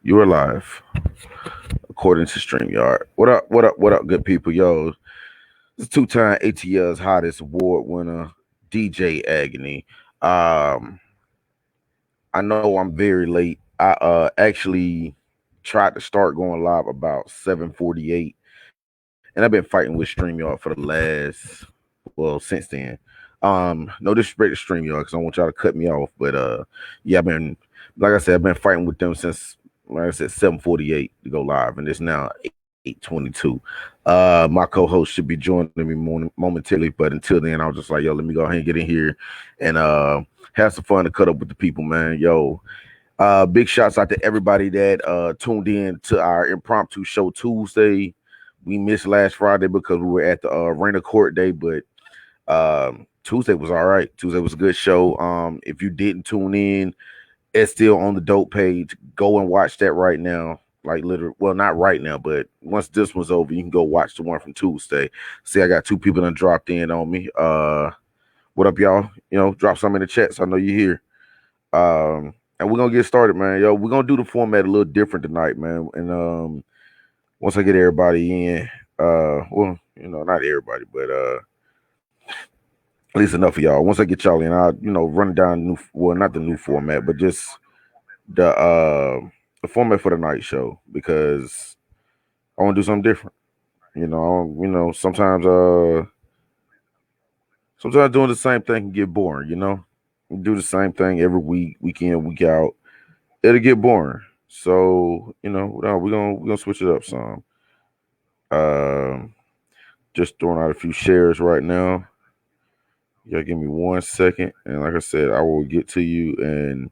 You are live, according to StreamYard. What up, what up, what up, good people? Yo, this is two-time ATL's hottest award winner, DJ Agony. Um, I know I'm very late. I actually tried to start going live about 7:48, and I've been fighting with StreamYard for the last, well, since then. No disrespect to StreamYard, because I don't want y'all to cut me off, but yeah, like I said, I've been fighting with them since, like I said, 7:48 to go live, and it's now 8:22. My co-host should be joining me momentarily, but until then, I was just like, yo, let me go ahead and get in here and have some fun to cut up with the people, man. Yo, big shouts out to everybody that tuned in to our impromptu show Tuesday. We missed last Friday because we were at the Rainer Court Day, but Tuesday was all right. Tuesday was a good show. If you didn't tune in, it's still on the dope page. Go and watch that right now. Like literally, well, not right now, but once this one's over, you can go watch the one from Tuesday. See, I got two people that dropped in on me. What up, y'all? Drop some in the chat so I know you're here. And we're gonna get started, man. Yo, we're gonna do the format a little different tonight, man. And once I get everybody in, well, not everybody, but at least enough of y'all. Once I get y'all in, I'll run down not the new format, but just the format for the night show, because I want to do something different. Sometimes doing the same thing can get boring. Do the same thing every week, week in, week out. It'll get boring. So no, we're gonna switch it up some. Um, just throwing out a few shares right now. You gotta give me 1 second, and like I said, I will get to you and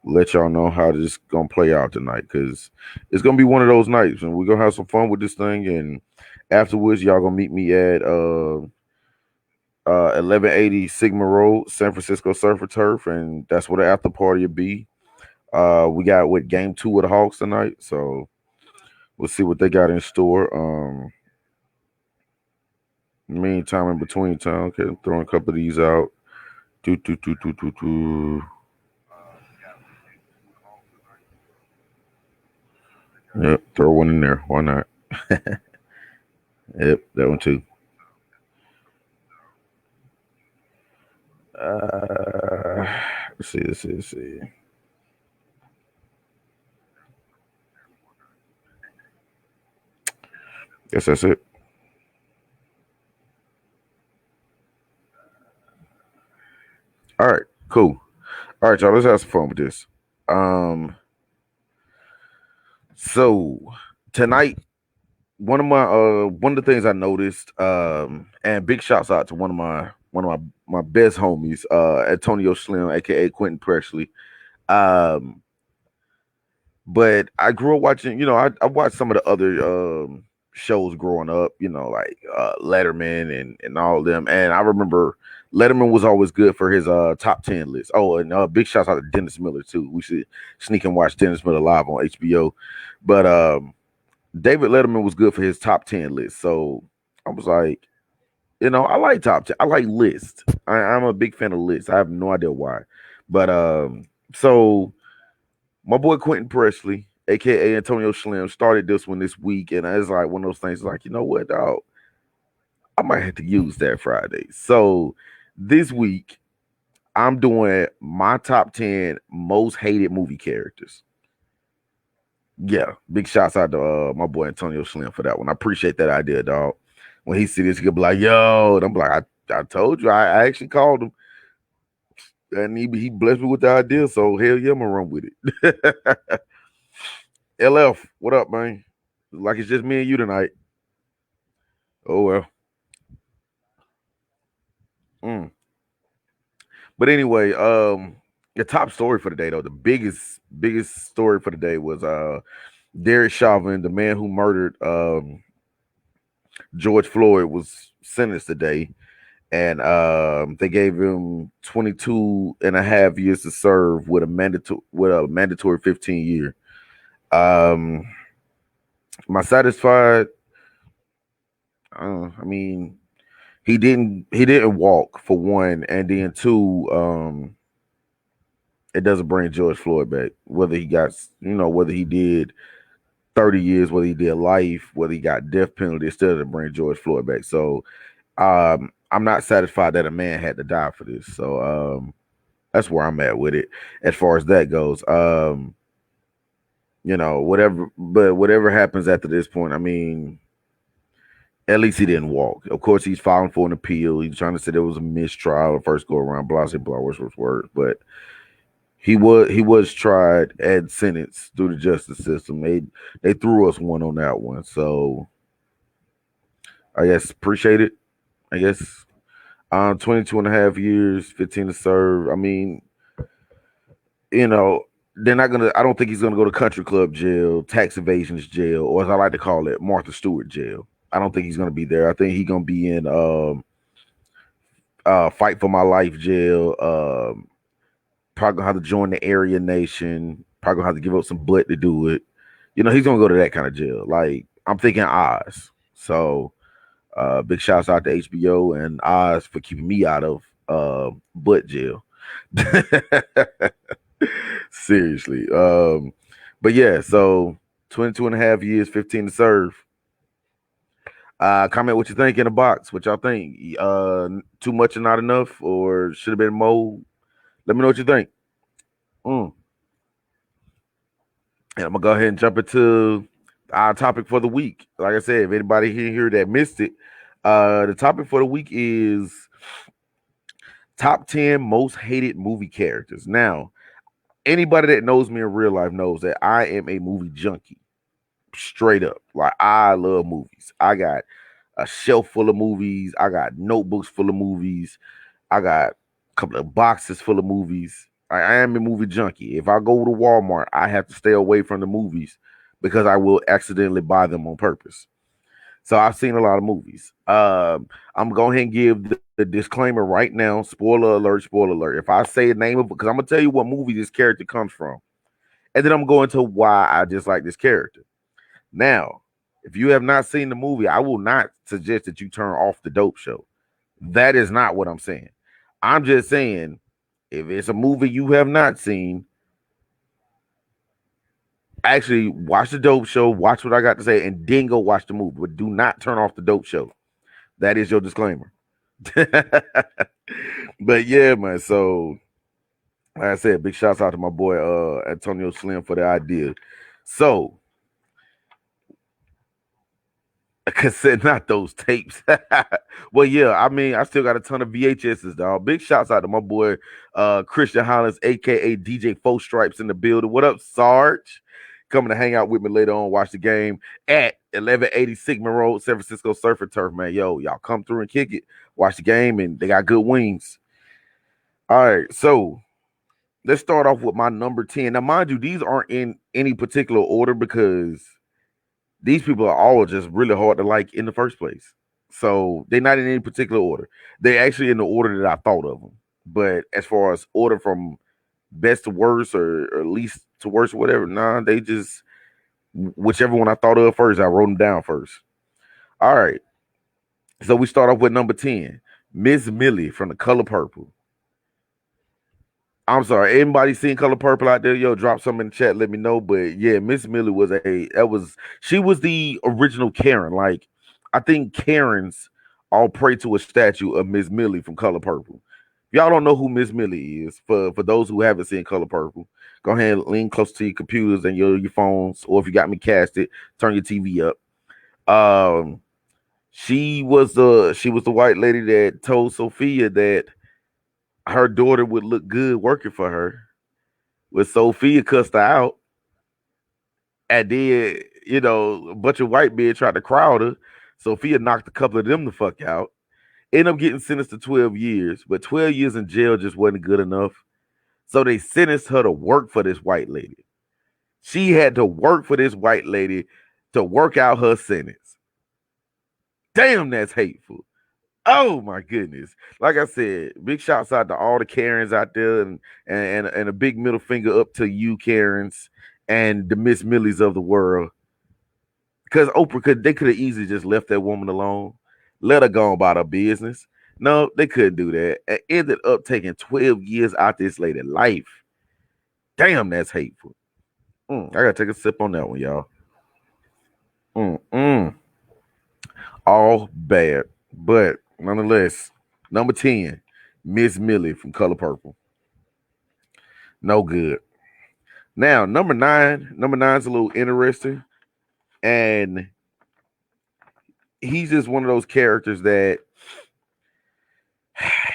let y'all know how this gonna play out tonight, because it's gonna be one of those nights, and we're gonna have some fun with this thing. And afterwards, y'all gonna meet me at 1180 Sigma Road, San Francisco Surf and Turf, and that's where the after party will be. We got with game 2 of the Hawks tonight, so we'll see what they got in store. Meantime, in between time, okay, throwing a couple of these out. Do. Yep, throw one in there. Why not? Yep, that one too. Uh, let's see. Guess that's it. All right, cool. All right, y'all. Let's have some fun with this. Um, so tonight, one of the things I noticed, and big shouts out to one of my best homies, Antonio Slim, aka Quentin Presley. Um, but I grew up watching, I watched some of the other shows growing up, like Letterman and all of them. And I remember Letterman was always good for his top 10 list. Oh, and big shouts out to Dennis Miller too. We should sneak and watch Dennis Miller live on HBO. But David Letterman was good for his top 10 list. So I was like, I like top 10. I like lists. I'm a big fan of lists. I have no idea why. But so my boy Quentin Presley, aka Antonio Slim, started this one this week, and it's like one of those things. Like, you know what, dog? I might have to use that Friday. So this week, I'm doing my top 10 most hated movie characters. Yeah, big shouts out to my boy Antonio Slim for that one. I appreciate that idea, dog. When he see this, he could be like, "Yo," and I'm like, "I told you, I actually called him, and he blessed me with the idea. So hell yeah, I'm gonna run with it." LF, what up, man? Like it's just me and you tonight. Oh well. Mm. But anyway, the top story for the day, though, the biggest story for the day was Derek Chauvin, the man who murdered George Floyd, was sentenced today, and they gave him 22 and a half years to serve with a mandatory 15 year. Um, am I satisfied? I mean, he didn't walk for one, and then two. It doesn't bring George Floyd back. Whether he got, whether he did 30 years, whether he did life, whether he got death penalty, it still doesn't bring George Floyd back. So I'm not satisfied that a man had to die for this. So that's where I'm at with it as far as that goes. Whatever happens after this point, I mean, at least he didn't walk. Of course, he's filing for an appeal. He's trying to say there was a mistrial or first go around, blah blah blah, which was words, but he was tried and sentenced through the justice system. They threw us one on that one. So I guess appreciate it. I guess 22 and a half years, 15 to serve. I mean, they're not gonna. I don't think he's gonna go to country club jail, tax evasions jail, or as I like to call it, Martha Stewart jail. I don't think he's gonna be there. I think he's gonna be in fight for my life jail. Probably gonna have to join the Aryan Nation. Probably gonna have to give up some butt to do it. He's gonna go to that kind of jail. Like I'm thinking Oz. So big shouts out to HBO and Oz for keeping me out of butt jail. Seriously. But yeah, so 22 and a half years, 15 to serve. Comment what you think in the box. What y'all think? Too much and not enough, or should have been more? Let me know what you think. And I'm gonna go ahead and jump into our topic for the week. Like I said, if anybody here that missed it, the topic for the week is top 10 most hated movie characters. Now, anybody that knows me in real life knows that I am a movie junkie. Straight up. Like I love movies. I got a shelf full of movies. I got notebooks full of movies. I got a couple of boxes full of movies. I am a movie junkie. If I go to Walmart, I have to stay away from the movies because I will accidentally buy them on purpose. So I've seen a lot of movies. I'm going to give the disclaimer right now. Spoiler alert, spoiler alert. If I say the name of it, because I'm going to tell you what movie this character comes from. And then I'm going to why I dislike this character. Now, if you have not seen the movie, I will not suggest that you turn off the Dope Show. That is not what I'm saying. I'm just saying, if it's a movie you have not seen, actually watch the Dope Show, watch what I got to say, and then go watch the movie. But do not turn off the Dope Show. That is your disclaimer. But yeah, man. So, like I said, big shouts out to my boy Antonio Slim for the idea. So, cassette, not those tapes. Well, yeah, I mean, I still got a ton of VHSs, dog. Big shouts out to my boy Christian Hollins, aka DJ Four Stripes in the building. What up, Sarge? Coming to hang out with me later on, watch the game at 1180 Sigma Road, San Francisco Surf and Turf, man. Yo, y'all come through and kick it. Watch the game, and they got good wings. All right, so let's start off with my number 10. Now, mind you, these aren't in any particular order because these people are all just really hard to like in the first place. So they're not in any particular order. They're actually in the order that I thought of them. But as far as order from best to worst or least to worst or whatever, nah, they just whichever one I thought of first, I wrote them down first. All right. So we start off with number 10, Miss Millie from The Color Purple. I'm sorry, anybody seen Color Purple out there? Yo, drop some in the chat, let me know. But yeah, Miss Millie she was the original Karen. Like, I think Karens all pray to a statue of Miss Millie from Color Purple. If y'all don't know who Miss Millie is, for those who haven't seen Color Purple, go ahead and lean close to your computers and your phones, or if you got me casted, turn your TV up. She was the white lady that told Sophia that her daughter would look good working for her. When Sophia cussed her out, and then a bunch of white men tried to crowd her. Sophia knocked a couple of them the fuck out. Ended up getting sentenced to 12 years, but 12 years in jail just wasn't good enough. So they sentenced her to work for this white lady. She had to work for this white lady to work out her sentence. Damn, that's hateful. Oh my goodness! Like I said, big shouts out to all the Karens out there, and a big middle finger up to you, Karens, and the Miss Millies of the world. Because Oprah they could have easily just left that woman alone, let her go about her business. No, they couldn't do that. It ended up taking 12 years out this lady's life. Damn, that's hateful. I gotta take a sip on that one, y'all. Mm-mm. All bad. But nonetheless, number 10, Miss Millie from Color Purple. No good. Now, number nine's a little interesting. And he's just one of those characters that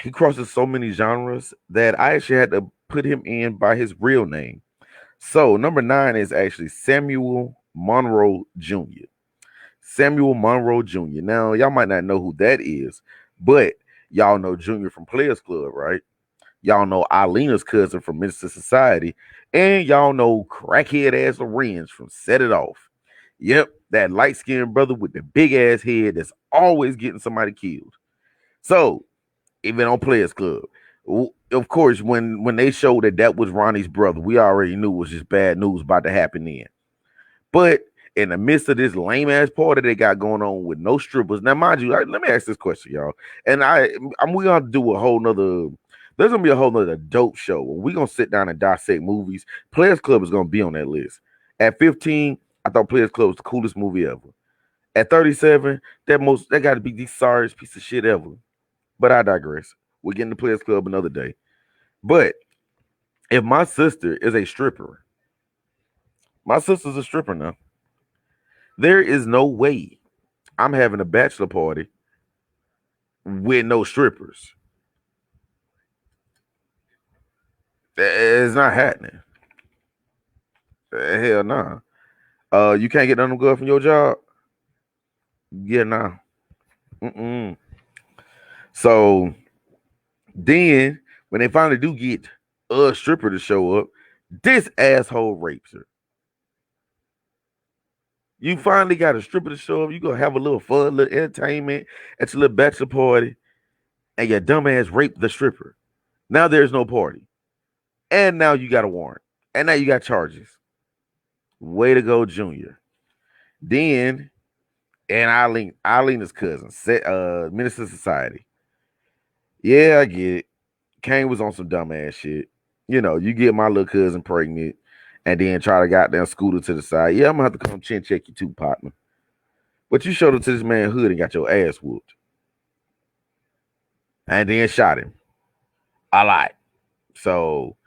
he crosses so many genres that I actually had to put him in by his real name. So, number 9 is actually Samuel Monroe Jr. Samuel Monroe Jr. Now, y'all might not know who that is, but y'all know Junior from Players Club, right? Y'all know Alina's cousin from Minister Society, and y'all know crackhead ass Lorenz from Set It Off. Yep, that light skinned brother with the big ass head that's always getting somebody killed. So, even on Players Club, of course, when they showed that was Ronnie's brother, we already knew it was just bad news about to happen then. But in the midst of this lame ass party they got going on with no strippers. Now, mind you, let me ask this question, y'all. And we gonna do a whole nother. There's gonna be a whole nother dope show. We're gonna sit down and dissect movies. Players Club is gonna be on that list. At 15, I thought Players Club was the coolest movie ever. At 37, that got to be the sorriest piece of shit ever. But I digress. We're getting the Players Club another day. But if my sister is a stripper, my sister's a stripper now. There is no way I'm having a bachelor party with no strippers. It's not happening. Hell no. You can't get none good from your job. Yeah, nah. Mm-mm. So then, when they finally do get a stripper to show up, this asshole rapes her. You finally got a stripper to show up. You gonna have a little fun, a little entertainment at your little bachelor party, and your dumbass raped the stripper. Now there's no party, and now you got a warrant, and now you got charges. Way to go, Junior. Then, and Eileen's cousin, Minister Society. Yeah, I get it. Kane was on some dumbass shit. You know, you get my little cousin pregnant, and then try to goddamn scooter to the side. Yeah, I'm gonna have to come chin check you too, partner. But you showed up to this man hood and got your ass whooped. And then shot him. A lot. So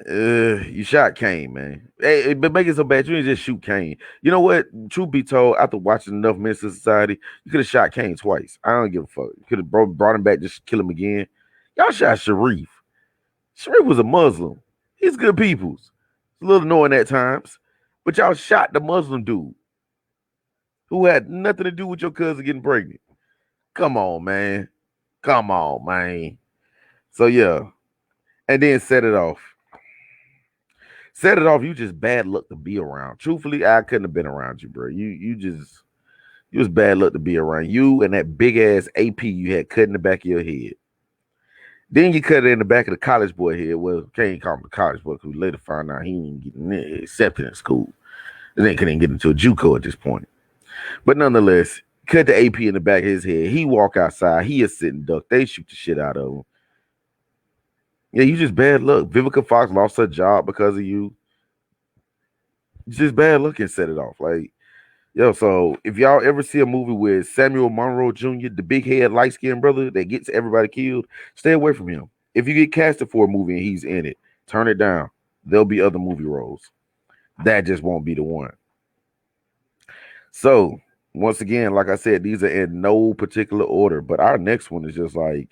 you shot Kane, man. Hey, but make it so bad, you didn't just shoot Kane. You know what? Truth be told, after watching enough Minister Society, you could have shot Kane twice. I don't give a fuck. You could have brought him back, just kill him again. Y'all shot Sharif. Sharif was a Muslim. He's good peoples. It's a little annoying at times. But y'all shot the Muslim dude who had nothing to do with your cousin getting pregnant. Come on, man. Come on, man. So yeah. And then Set It Off. Set It Off, you just bad luck to be around. Truthfully, I couldn't have been around you, bro. You was bad luck to be around. You and that big ass AP you had cut in the back of your head. Then you cut it in the back of the college boy head. Well, can't call him the college boy because we later found out he ain't getting accepted in school. And then couldn't get into a JUCO at this point. But nonetheless, cut the AP in the back of his head. He walk outside. He is sitting duck. They shoot the shit out of him. Yeah, you just bad luck. Vivica Fox lost her job because of you. Just bad luck and Set It Off. Like, yo, so if y'all ever see a movie with Samuel Monroe Jr., the big head, light skinned brother that gets everybody killed, stay away from him. If you get casted for a movie and he's in it, turn it down. There'll be other movie roles. That just won't be the one. So, once again, like I said, these are in no particular order, but our next one is just like,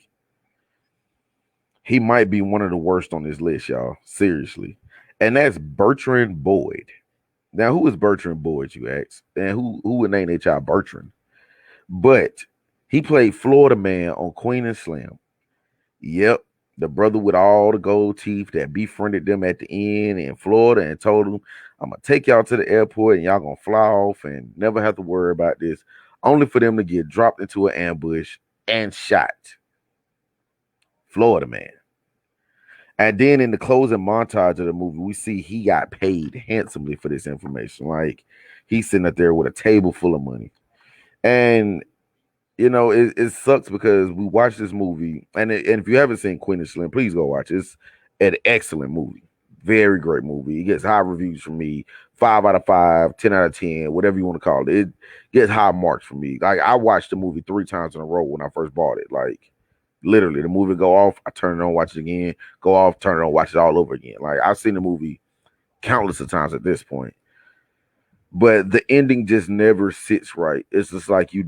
he might be one of the worst on this list, y'all. Seriously. And that's Bertrand Boyd. Now, who is Bertrand Boyd, you ask? And who would name their child Bertrand? But he played Florida Man on Queen and Slim. Yep, the brother with all the gold teeth that befriended them at the end in Florida and told them, I'm going to take y'all to the airport and y'all going to fly off and never have to worry about this, only for them to get dropped into an ambush and shot. Florida Man. And then in the closing montage of the movie, we see he got paid handsomely for this information. Like, he's sitting up there with a table full of money. And, you know, it sucks because we watched this movie. And if you haven't seen Queen and Slim, please go watch it. It's an excellent movie. Very great movie. It gets high reviews from me. 5 out of 5, 10 out of 10, whatever you want to call it. It gets high marks from me. Like I watched the movie 3 times in a row when I first bought it. Like literally, the movie go off, I turn it on, watch it again, go off, turn it on, watch it all over again. Like I've seen the movie countless of times at this point. But the ending just never sits right. It's just like you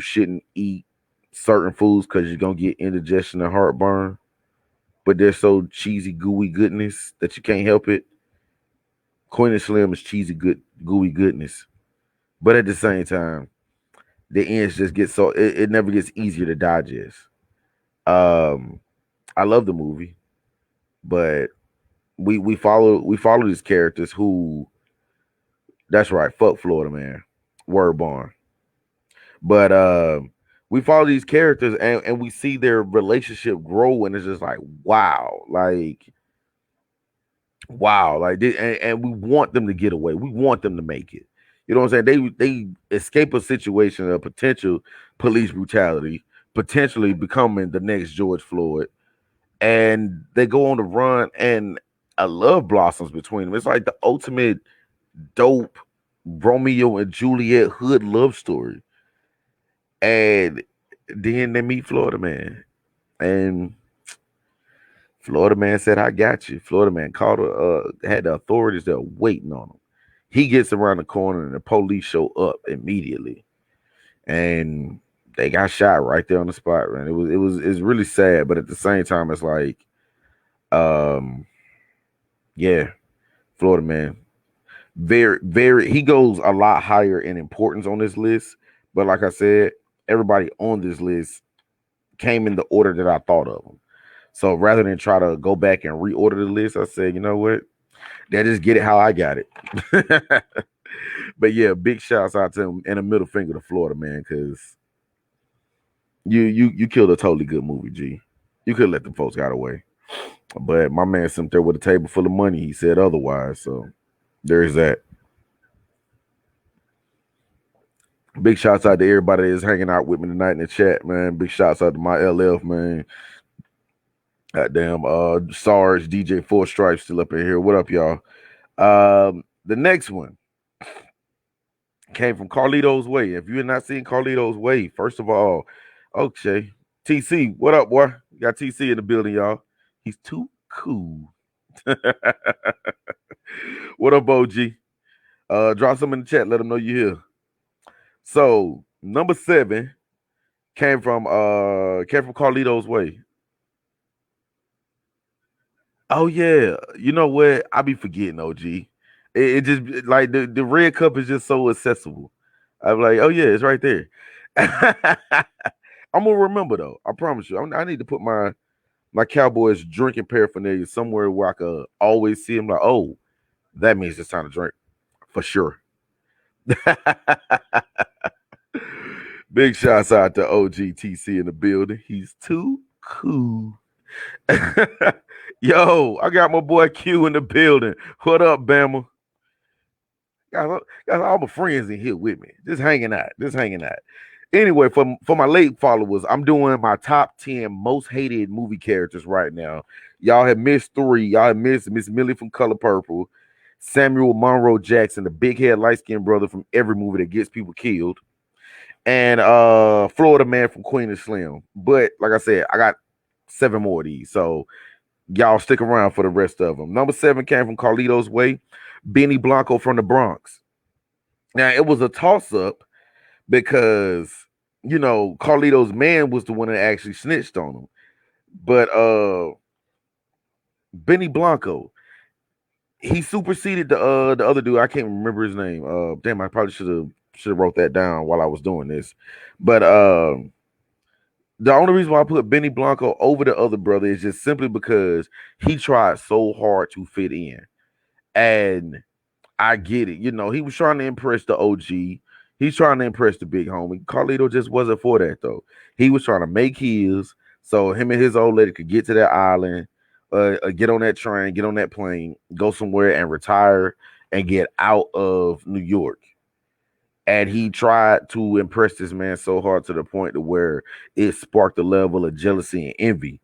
shouldn't eat certain foods because you're gonna get indigestion and heartburn, but they're so cheesy, gooey goodness that you can't help it. Queen and Slim is cheesy, good, gooey goodness, but at the same time, the ends just get so it never gets easier to digest. Um, I love the movie, but we follow these characters who that's right, fuck Florida man, word barn. But we follow these characters and we see their relationship grow, and it's just like wow, like and we want them to get away. We want them to make it. You know what I'm saying? They escape a situation of potential police brutality, potentially becoming the next George Floyd, and they go on the run, and a love blossoms between them. It's like the ultimate dope Romeo and Juliet hood love story. And then they meet Florida Man, and Florida Man said, "I got you." Florida Man called, had the authorities there waiting on him. He gets around the corner, and the police show up immediately, and they got shot right there on the spot. Man, it's really sad, but at the same time, it's like, um, yeah, Florida Man, very. He goes a lot higher in importance on this list, but like I said, everybody on this list came in the order that I thought of them. So rather than try to go back and reorder the list, I said, you know what? They just get it how I got it. But yeah, big shouts out to him and a middle finger to Florida man, because you killed a totally good movie, G. You could let the folks got away. But my man sitting there with a table full of money. He said otherwise. So there's that. Big shouts out to everybody that's hanging out with me tonight in the chat, man. Big shouts out to my LF, man. Goddamn, Sarge, DJ Four Stripes still up in here. What up, y'all? The next one came from Carlito's Way. If you're not seeing Carlito's Way, first of all, okay, TC, what up, boy? We got TC in the building, y'all. He's too cool. What up, OG? Drop some in the chat. Let them know you're here. So number 7 came from Carlito's Way. Oh yeah, you know what? I be forgetting, OG. It just like the red cup is just so accessible. I'm like, oh yeah, it's right there. I'm gonna remember though. I promise you. I need to put my Cowboys drinking paraphernalia somewhere where I could always see them. Like, oh, that means it's time to drink for sure. Big shouts out to OGTC in the building. He's too cool. Yo, I got my boy Q in the building. What up, Bama? Got all my friends in here with me. Just hanging out. Anyway, for my late followers, I'm doing my top 10 most hated movie characters right now. Y'all have missed 3. Y'all have missed Miss Millie from Color Purple, Samuel Monroe Jackson, the big head light skinned brother from every movie that gets people killed, and Florida Man from Queen and Slim. But like I said, I got 7 more of these. So y'all stick around for the rest of them. Number 7 came from Carlito's Way, Benny Blanco from the Bronx. Now, it was a toss-up because, Carlito's man was the one that actually snitched on him. But Benny Blanco, he superseded the other dude. I can't remember his name. Damn, I probably should have wrote that down while I was doing this. But the only reason why I put Benny Blanco over the other brother is just simply because he tried so hard to fit in. And I get it. He was trying to impress the OG. He's trying to impress the big homie. Carlito just wasn't for that, though. He was trying to make his so him and his old lady could get to that island, get on that train, get on that plane, go somewhere and retire and get out of New York. And he tried to impress this man so hard to the point to where it sparked a level of jealousy and envy.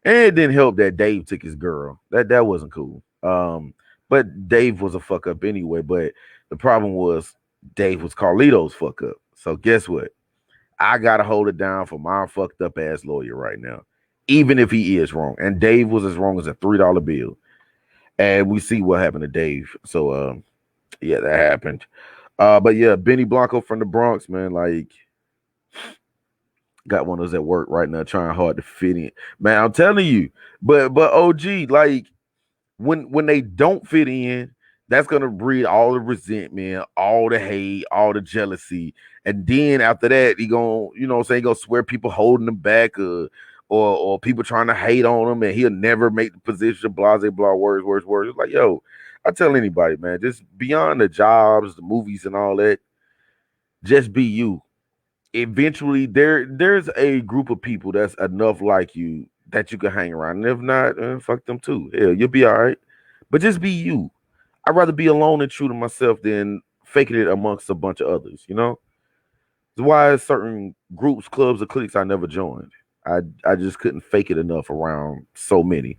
And it didn't help that Dave took his girl. That wasn't cool. But Dave was a fuck up anyway. But the problem was Dave was Carlito's fuck up. So guess what? I gotta hold it down for my fucked up ass lawyer right now, even if he is wrong. And Dave was as wrong as a $3 bill. And we see what happened to Dave. So yeah, that happened. But yeah, Benny Blanco from the Bronx, man, like got one of those at work right now, trying hard to fit in. Man, I'm telling you. But OG, like when they don't fit in, that's gonna breed all the resentment, all the hate, all the jealousy. And then after that, he gonna, you know what I'm saying, he gonna swear people holding him back or people trying to hate on him, and he'll never make the position, blah, blah, blah, words. It's like, yo, I tell anybody, man, just beyond the jobs, the movies, and all that, just be you. Eventually, there's a group of people that's enough like you that you can hang around. And if not, fuck them too. Hell, you'll be all right. But just be you. I'd rather be alone and true to myself than faking it amongst a bunch of others, you know? That's why certain groups, clubs, or cliques I never joined. I just couldn't fake it enough around so many.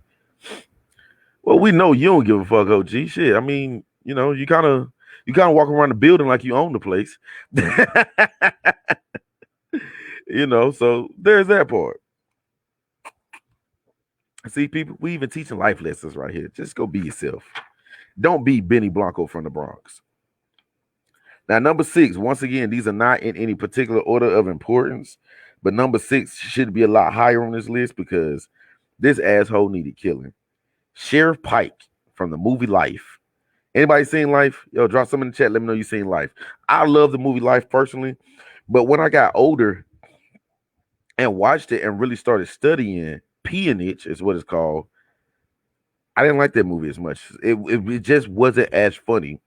Well, we know you don't give a fuck, OG. Shit. I mean, you know, you kind of walk around the building like you own the place. You know, so there's that part. See, people, we even teaching life lessons right here. Just go be yourself. Don't be Benny Blanco from the Bronx. Now, number six, once again, these are not in any particular order of importance, but number six should be a lot higher on this list because this asshole needed killing. Sheriff Pike from the movie Life. Anybody seen Life? Yo, drop some in the chat. Let me know you seen Life. I love the movie Life personally, but when I got older and watched it and really started studying peonage, is what it's called, I didn't like that movie as much. It just wasn't as funny.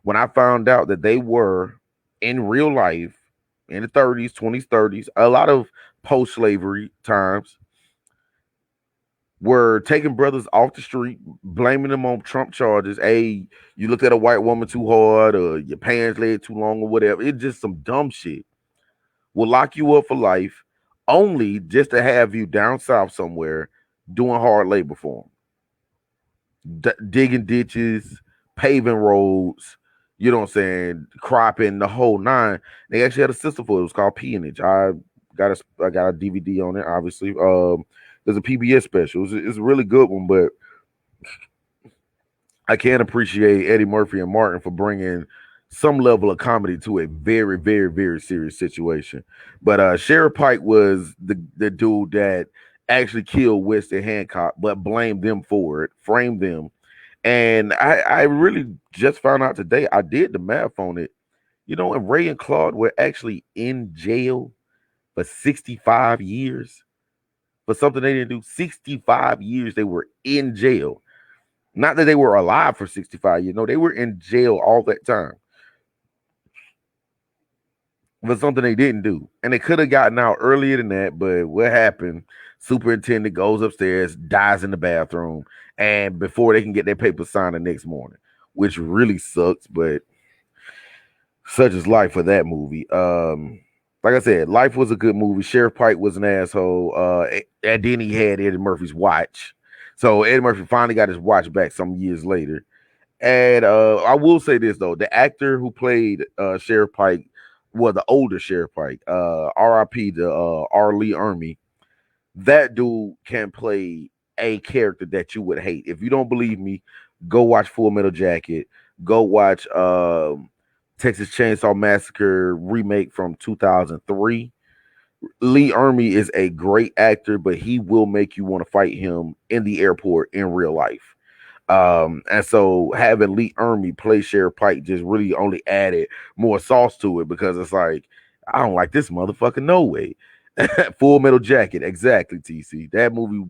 When I found out that they were in real life in the 30s, 20s, 30s, a lot of post slavery times, were taking brothers off the street, blaming them on Trump charges. Hey, you looked at a white woman too hard, or your pants laid too long, or whatever. It's just some dumb shit. Will lock you up for life, only just to have you down south somewhere doing hard labor for them, digging ditches, paving roads. You know what I'm saying? Cropping the whole nine. They actually had a sister for it. It was called Peonage. I got a DVD on it. Obviously, there's a PBS special. It's a really good one, but I can appreciate Eddie Murphy and Martin for bringing some level of comedy to a very, very, very serious situation. But Sheriff Pike was the dude that actually killed Winston Hancock, but blamed them for it, framed them. And I really just found out today, I did the math on it. You know, and Ray and Claude were actually in jail for 65 years for something they didn't do. 65 years they were in jail. Not that they were alive for 65 years. No, they were in jail all that time for something they didn't do. And they could have gotten out earlier than that, but what happened? Superintendent goes upstairs, dies in the bathroom, and before they can get their papers signed the next morning, which really sucks, but such is life for that movie. Like I said, Life was a good movie. Sheriff Pike was an asshole. And then he had Eddie Murphy's watch. So Eddie Murphy finally got his watch back some years later. And I will say this though, the actor who played Sheriff Pike, well, the older Sheriff Pike, R.I.P. to R. Lee Ermey, that dude can play a character that you would hate. If you don't believe me, go watch Full Metal Jacket. Go watch Texas Chainsaw Massacre remake from 2003. Lee Ermey is a great actor, but he will make you want to fight him in the airport in real life. And so having Lee Ermey play Sheriff Pike just really only added more sauce to it because it's like, I don't like this motherfucker, no way. Full Metal Jacket, exactly, TC. That movie,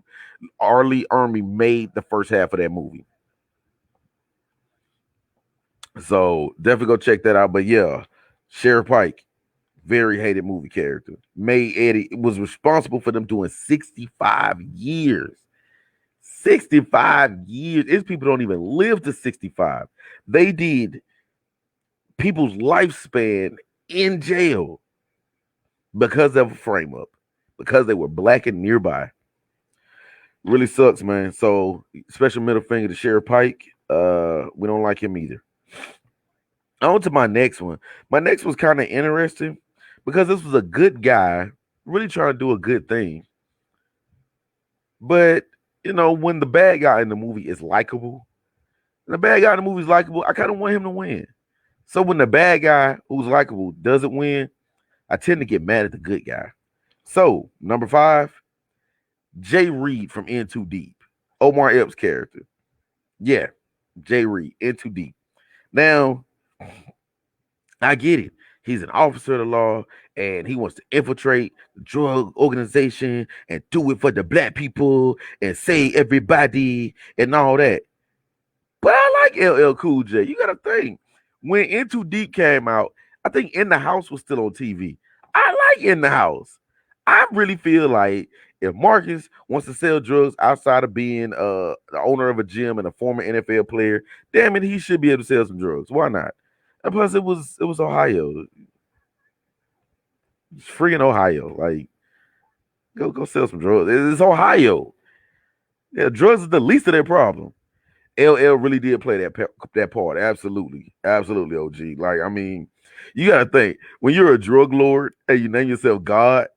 R. Lee Ermey made the first half of that movie. So definitely go check that out. But yeah, Sheriff Pike, very hated movie character. Made Eddie was responsible for them doing 65 years. 65 years. These people don't even live to 65. They did people's lifespan in jail because of a frame up, because they were black and nearby. Really sucks, man. So special middle finger to Sheriff Pike. We don't like him either. On to my next one. My next was kind of interesting because this was a good guy, really trying to do a good thing. But when the bad guy in the movie is likable, the bad guy in the movie is likable, I kind of want him to win. So when the bad guy who's likable doesn't win, I tend to get mad at the good guy. So number 5, Jay Reed from In Too Deep, Omar Epps' character. Yeah, Jay Reed, In Too Deep. Now, I get it. He's an officer of the law and he wants to infiltrate the drug organization and do it for the black people and save everybody and all that. But I like LL Cool J. You gotta think. When In Too Deep came out, I think In the House was still on TV. I like In the House. I really feel like if Marcus wants to sell drugs outside of being the owner of a gym and a former NFL player, damn it, he should be able to sell some drugs. Why not? And plus, it was Ohio. It's free in Ohio. Like, go sell some drugs. It's Ohio. Yeah, drugs is the least of their problem. LL really did play that part. Absolutely. Absolutely, OG. Like, I mean, you gotta think, when you're a drug lord and you name yourself God,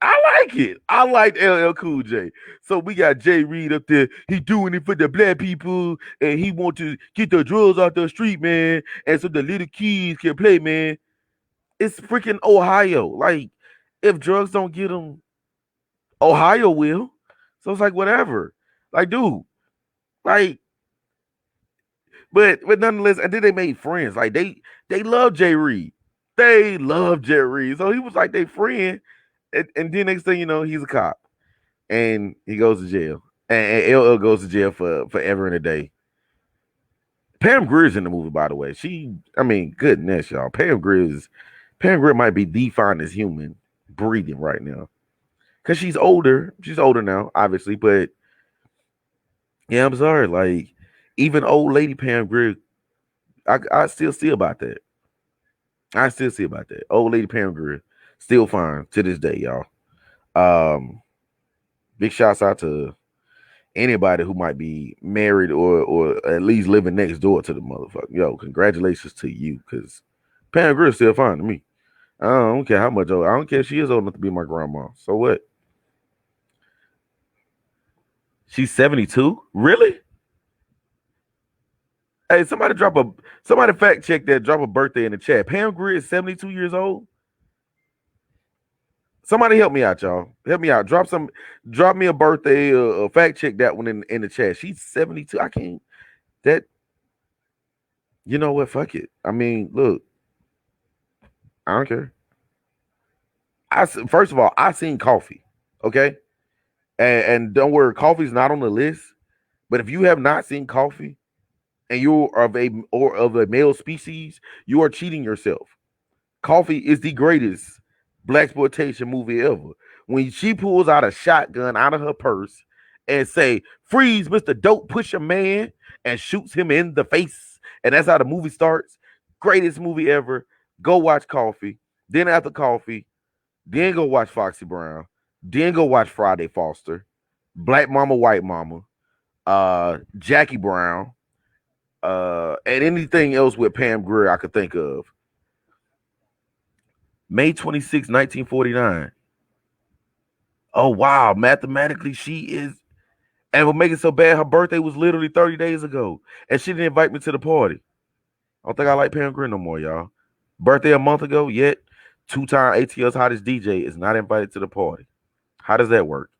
I like it. I like LL Cool J. So we got Jay Reed up there. He doing it for the black people, and he want to get the drugs out the street, man. And so the little kids can play, man. It's freaking Ohio. Like, if drugs don't get them, Ohio will. So it's like whatever. Like, dude, like, but nonetheless, and then they made friends. Like they love Jay Reed. They love Jay Reed. So he was like their friend. And then next thing you know, he's a cop. And he goes to jail. And LL goes to jail for forever and a day. Pam Grier's in the movie, by the way. Goodness, y'all. Pam Grier might be the finest human breathing right now. Because she's older. She's older now, obviously. But yeah, I'm sorry. Like, even old lady Pam Grier, I still see about that. I still see about that. Old lady Pam Grier, still fine to this day, y'all. Big shouts out to anybody who might be married or at least living next door to the motherfucker. Yo, congratulations to you, because Pam Grier is still fine to me. I don't care how much old. I don't care if she is old enough to be my grandma. So what? She's 72? Really? Hey, somebody fact check that, drop a birthday in the chat. Pam Grier is 72 years old. Somebody help me out, y'all. Help me out. Drop me a birthday, fact check that one in the chat. She's 72. I can't. That. You know what? Fuck it. I mean, look. I don't care. First of all, I seen Coffee. Okay, and don't worry, Coffee's not on the list. But if you have not seen Coffee, and you are of a male species, you are cheating yourself. Coffee is the greatest blaxploitation movie ever. When she pulls out a shotgun out of her purse and say, "Freeze, Mr. Dope Pusher Man," and shoots him in the face, and that's how the movie starts. Greatest movie ever. Go watch Coffee. Then after Coffee, then go watch Foxy Brown. Then go watch Friday Foster, Black Mama, White Mama, Jackie Brown, and anything else with Pam Grier I could think of. May 26, 1949. Oh, wow. Mathematically, she is. And what makes it so bad, her birthday was literally 30 days ago. And she didn't invite me to the party. I don't think I like Pam Grier no more, y'all. Birthday a month ago, yet two-time ATL's hottest DJ is not invited to the party. How does that work?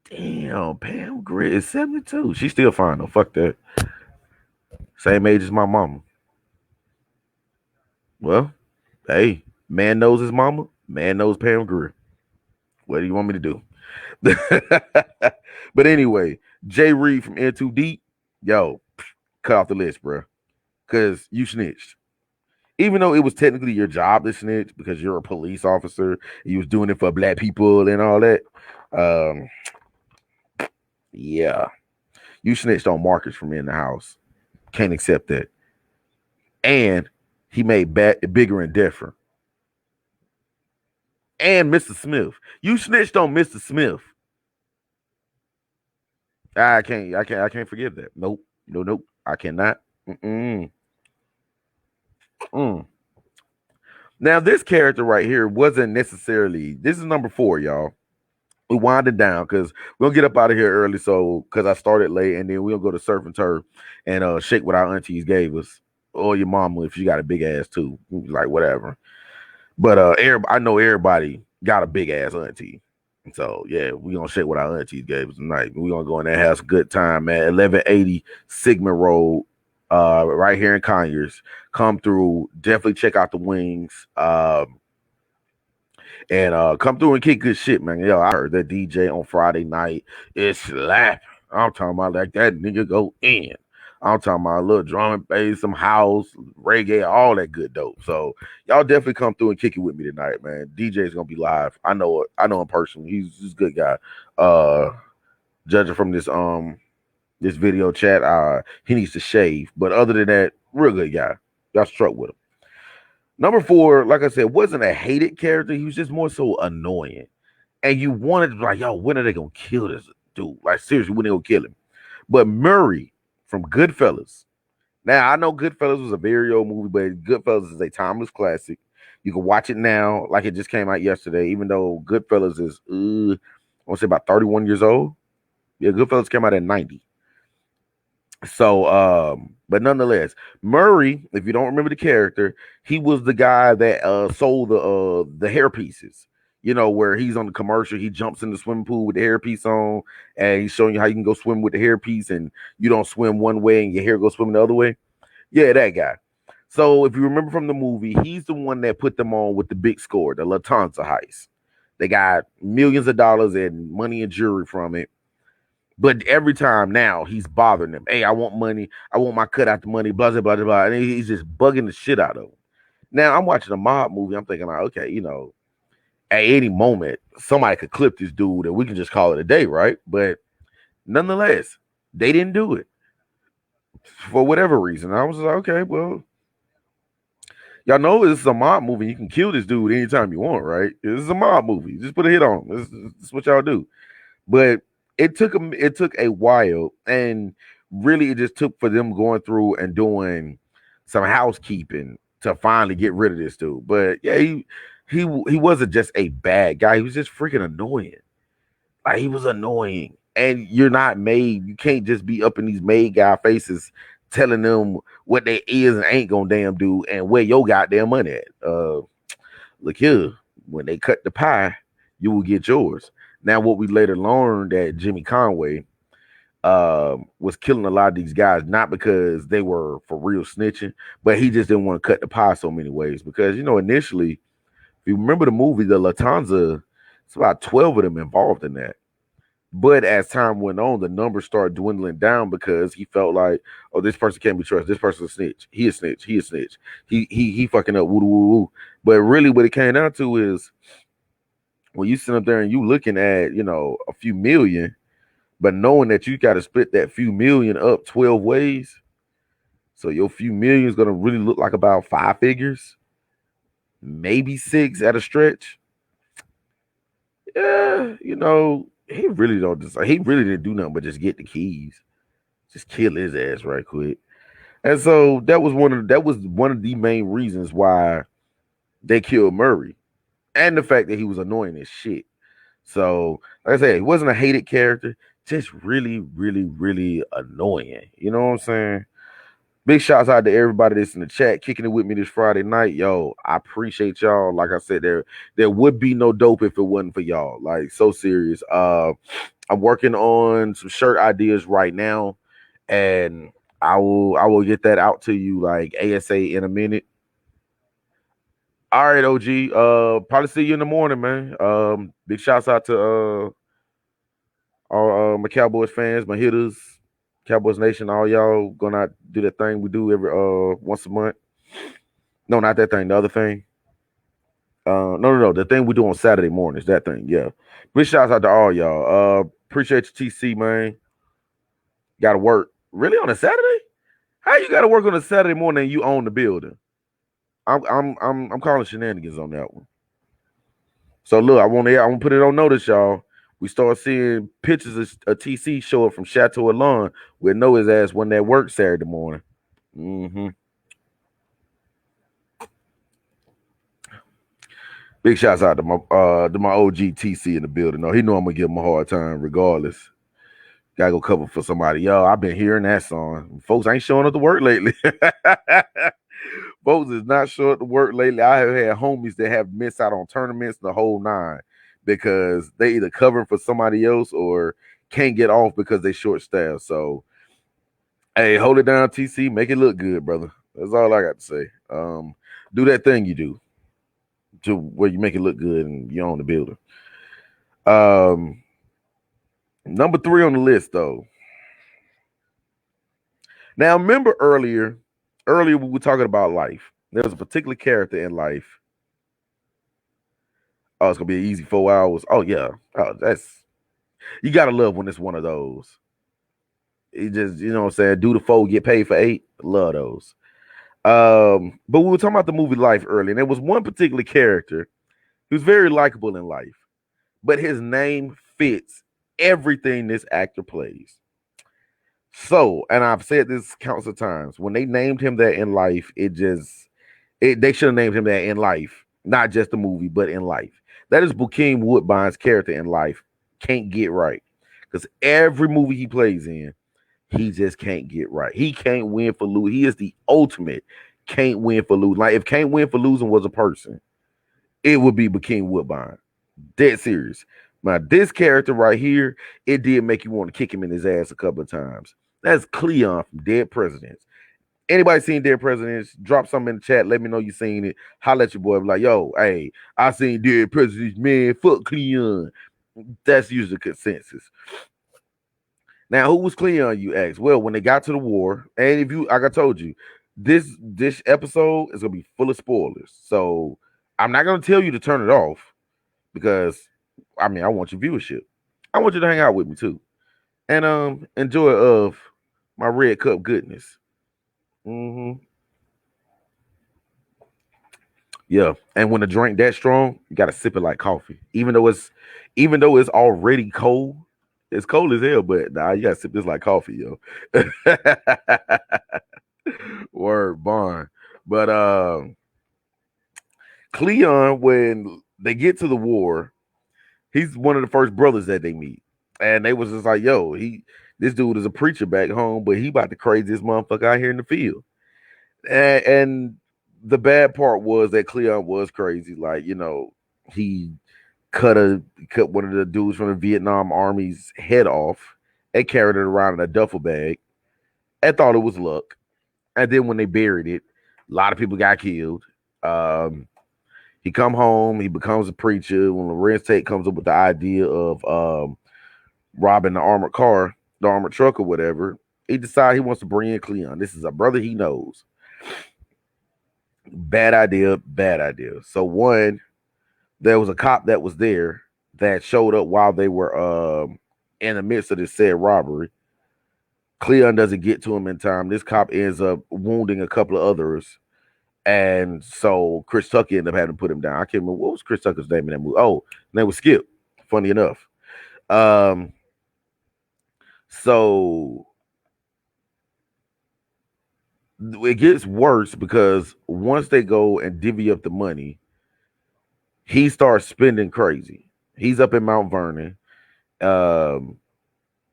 Damn, Pam Grier is 72. She's still fine, though. Fuck that. Same age as my mama. Well, hey, man knows his mama. Man knows Pam Grier. What do you want me to do? But anyway, Jay Reed from In Too Deep, yo, cut off the list, bro. Because you snitched. Even though it was technically your job to snitch because you're a police officer, you was doing it for black people and all that. Yeah. You snitched on Marcus from In the House. Can't accept that. And he made Bigger and Different. And Mr. Smith. You snitched on Mr. Smith. I can't forgive that. Nope. No, nope. I cannot. Mm-mm. Mm. Now, this character right here wasn't necessarily. This is number 4, y'all. We winded down because we're gonna get up out of here early. So, because I started late, and then we'll go to surf and turf and shake what our aunties gave us, or your mama if she got a big ass too. Like whatever. But I know everybody got a big ass auntie. So yeah, we gonna shake what our aunties gave us tonight. We gonna go in there, have a good time, man. 1180 Sigmund Road, right here in Conyers. Come through. Definitely check out the wings. And come through and kick good shit, man. Yo, I heard that DJ on Friday night is slapping. I'm talking about like that nigga go in. I'm talking about a little drum and bass, some house, reggae, all that good dope. So y'all definitely come through and kick it with me tonight, man. DJ's gonna be live. I know it. I know him personally. He's a good guy. Judging from this video chat, he needs to shave. But other than that, real good guy. Y'all struck with him. Number 4, like I said, wasn't a hated character. He was just more so annoying. And you wanted to be like, yo, when are they gonna kill this dude? Like seriously, when they gonna kill him? But Murray from Goodfellas. Now I know Goodfellas was a very old movie, but Goodfellas is a timeless classic. You can watch it now, like it just came out yesterday. Even though Goodfellas is, I want to say about 31 years old. Yeah, Goodfellas came out in 90. So, but nonetheless, Murray, if you don't remember the character, he was the guy that sold the hair pieces. You know, where he's on the commercial, he jumps in the swimming pool with the hairpiece on, and he's showing you how you can go swim with the hairpiece, and you don't swim one way and your hair goes swimming the other way. Yeah, that guy. So if you remember from the movie, he's the one that put them on with the big score, the Lufthansa heist. They got millions of dollars and money and jewelry from it. But every time now he's bothering them. Hey, I want money. I want my cut out the money. Blah blah blah blah. And he's just bugging the shit out of them. Now I'm watching a mob movie. I'm thinking, like, okay, at any moment somebody could clip this dude and we can just call it a day, right? But nonetheless, they didn't do it for whatever reason. I was like, okay, well, y'all know this is a mob movie. You can kill this dude anytime you want, right? This is a mob movie. Just put a hit on him. This is what y'all do. But it took a while, and really it just took for them going through and doing some housekeeping to finally get rid of this dude. But yeah, he wasn't just a bad guy. He was just freaking annoying. Like he was annoying. And you're not made, you can't just be up in these made guy faces telling them what they is and ain't gonna damn do and where your goddamn money at. Look here, when they cut the pie, you will get yours. Now, what we later learned that Jimmy Conway was killing a lot of these guys, not because they were for real snitching, but he just didn't want to cut the pie so many ways. Because, initially, if you remember the movie, the Latanza, it's about 12 of them involved in that. But as time went on, the numbers started dwindling down because he felt like, oh, this person can't be trusted. This person's a snitch. He a snitch. He a snitch. He fucking up. Woo woo woo. But really, what it came down to is when you sit up there and you looking at a few million, but knowing that you got to split that few million up 12 ways, so your few million is gonna really look like about 5 figures, maybe 6 at a stretch. Yeah, he really don't decide. He really didn't do nothing but just get the keys, just kill his ass right quick. And so that was one of the main reasons why they killed Murray, and the fact that he was annoying as shit. So, like I said, he wasn't a hated character, just really, really, really annoying. You know what I'm saying? Big shouts out to everybody that's in the chat kicking it with me this Friday night. Yo, I appreciate y'all. Like I said, there would be no dope if it wasn't for y'all. Like, so serious. I'm working on some shirt ideas right now, and I will get that out to you like ASA in a minute. All right, OG. Probably see you in the morning, man. Big shouts out to all my Cowboys fans, my hitters, Cowboys Nation, all y'all gonna out do that thing we do every once a month. No, not that thing, the other thing. No, the thing we do on Saturday mornings, that thing, yeah. Big shouts out to all y'all. Appreciate you, TC, man. Gotta work. Really on a Saturday? How you gotta work on a Saturday morning and you own the building? I'm calling shenanigans on that one. So look, I want to put it on notice, y'all. We start seeing pictures of TC show up from Chateau Alon where know his ass wasn't at work Saturday morning. Mm-hmm. Big shouts out to my OG TC in the building. No, he know I'm gonna give him a hard time regardless. Gotta go cover for somebody. Yo, I've been hearing that song. Folks ain't showing up to work lately. Folks is not showing up to work lately. I have had homies that have missed out on tournaments the whole nine because they either covering for somebody else or can't get off because they short staffed. So hey, hold it down, TC. Make it look good, brother. That's all I got to say. Do that thing you do to where you make it look good and you own the building. Number 3 on the list, though. Now, remember earlier we were talking about life. There was a particular character in life. Oh, it's gonna be an easy 4 hours. Oh yeah. Oh, that's you gotta love when it's one of those. It just, you know what I'm saying, do the 4, get paid for 8. Love those. But we were talking about the movie Life earlier, and there was one particular character who's very likable in life, but his name fits everything this actor plays. So, and I've said this countless of times, when they named him that in life, they should have named him that in life, not just the movie, but in life. That is Bokeem Woodbine's character in life. Can't get right. Because every movie he plays in, he just can't get right. He can't win for losing. He is the ultimate can't win for losing. Like if can't win for losing was a person, it would be Bokeem Woodbine. Dead serious. Now, this character right here, it did make you want to kick him in his ass a couple of times. That's Cleon from Dead Presidents. Anybody seen Dead Presidents? Drop something in the chat. Let me know you seen it. Holla at your boy. Be like, yo, hey, I seen Dead Presidents, man. Fuck Cleon. That's usually the consensus. Now, who was Cleon, you ask? Well, when they got to the war, and if you, like I told you, this episode is gonna be full of spoilers. So I'm not gonna tell you to turn it off because I mean I want your viewership. I want you to hang out with me too. And enjoy of my red cup goodness. Mm-hmm. Yeah. And when the drink that strong, you gotta sip it like coffee. Even though it's already cold, it's cold as hell, but nah, you gotta sip this like coffee, yo. Word bond. But Cleon, when they get to the war, he's one of the first brothers that they meet. And they was just like, yo, this dude is a preacher back home, but he about the craziest motherfucker out here in the field. And the bad part was that Cleon was crazy. Like, you know, he cut one of the dudes from the Vietnam Army's head off and carried it around in a duffel bag and thought it was luck. And then when they buried it, a lot of people got killed. He come home, he becomes a preacher. When Lorenz Tate comes up with the idea of robbing the armored car, the armored truck or whatever, he decides he wants to bring in Cleon. This is a brother he knows. Bad idea. So one, there was a cop that was there that showed up while they were in the midst of this said robbery. Cleon doesn't get to him in time. This cop ends up wounding a couple of others. And so Chris Tucker ended up having to put him down. I can't remember what was Chris Tucker's name in that movie. Oh, his name was Skip. Funny enough. So it gets worse because once they go and divvy up the money, he starts spending crazy. He's up in Mount Vernon,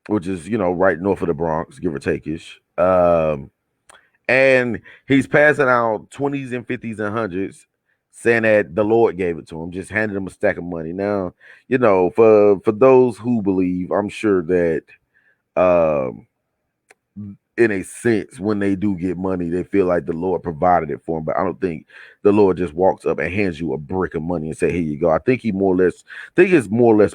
which is, you know, right north of the Bronx, give or take ish. And he's passing out 20s and 50s and 100s, saying that the Lord gave it to him, just handed him a stack of money. Now, you know, for those who believe, I'm sure that in a sense, when they do get money, they feel like the Lord provided it for them. But I don't think the Lord just walks up and hands you a brick of money and say, "Here you go." I think it's more or less